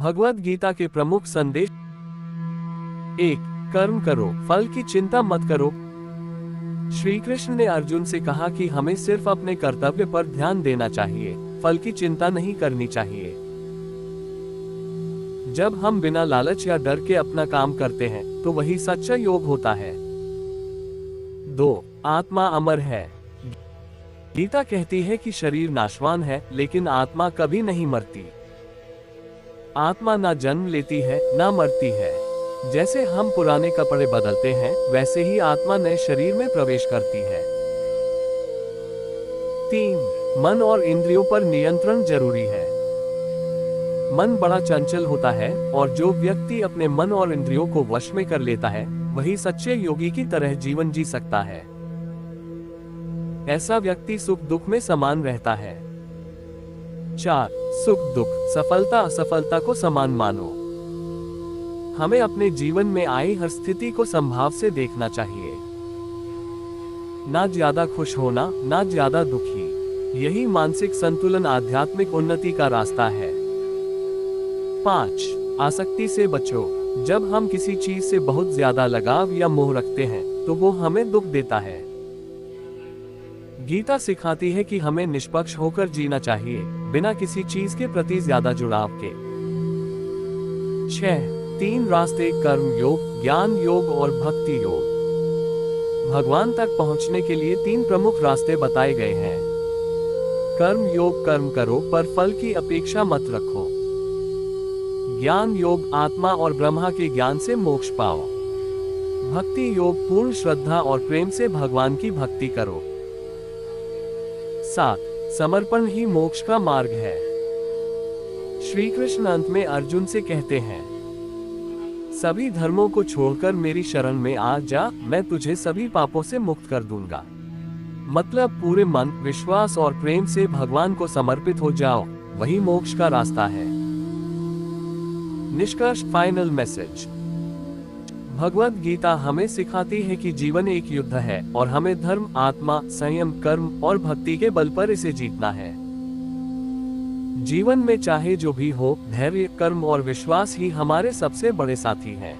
भगवद गीता के प्रमुख संदेश। 1. कर्म करो, फल की चिंता मत करो। श्री कृष्ण ने अर्जुन से कहा कि हमें सिर्फ अपने कर्तव्य पर ध्यान देना चाहिए, फल की चिंता नहीं करनी चाहिए। जब हम बिना लालच या डर के अपना काम करते हैं तो वही सच्चा योग होता है। 2. आत्मा अमर है। गीता कहती है कि शरीर नाशवान है लेकिन आत्मा कभी नहीं मरती। आत्मा ना जन्म लेती है ना मरती है। जैसे हम पुराने कपड़े बदलते हैं वैसे ही आत्मा नए शरीर में प्रवेश करती है। 3. मन और इंद्रियों पर नियंत्रण जरूरी है। मन बड़ा चंचल होता है और जो व्यक्ति अपने मन और इंद्रियों को वश में कर लेता है वही सच्चे योगी की तरह जीवन जी सकता है। ऐसा व्यक्ति सुख दुख में समान रहता है। 4. सुख दुख, सफलता असफलता को समान मानो। हमें अपने जीवन में आई हर स्थिति को संभाव से देखना चाहिए। ना ज्यादा खुश होना ना ज्यादा दुखी, यही मानसिक संतुलन आध्यात्मिक उन्नति का रास्ता है। 5. आसक्ति से बचो। जब हम किसी चीज से बहुत ज्यादा लगाव या मोह रखते हैं तो वो हमें दुख देता है। गीता सिखाती है कि हमें निष्पक्ष होकर जीना चाहिए, बिना किसी चीज के प्रति ज्यादा जुड़ाव के। 6. 3 रास्ते, कर्म योग, ज्ञान योग और भक्ति योग। भगवान तक पहुंचने के लिए 3 प्रमुख रास्ते बताए गए हैं। कर्म योग, कर्म करो पर फल की अपेक्षा मत रखो। ज्ञान योग, आत्मा और ब्रह्मा के ज्ञान से मोक्ष पाओ। भक्ति योग, पूर्ण श्रद्धा और प्रेम से भगवान की भक्ति करो। 7. समर्पण ही मोक्ष का मार्ग है। श्री कृष्ण अंत में अर्जुन से कहते हैं, सभी धर्मों को छोड़कर मेरी शरण में आ जा, मैं तुझे सभी पापों से मुक्त कर दूंगा। मतलब पूरे मन, विश्वास और प्रेम से भगवान को समर्पित हो जाओ, वही मोक्ष का रास्ता है। निष्कर्ष, फाइनल मैसेज। भगवद गीता हमें सिखाती है कि जीवन एक युद्ध है और हमें धर्म, आत्मा, संयम, कर्म और भक्ति के बल पर इसे जीतना है। जीवन में चाहे जो भी हो, धैर्य, कर्म और विश्वास ही हमारे सबसे बड़े साथी हैं।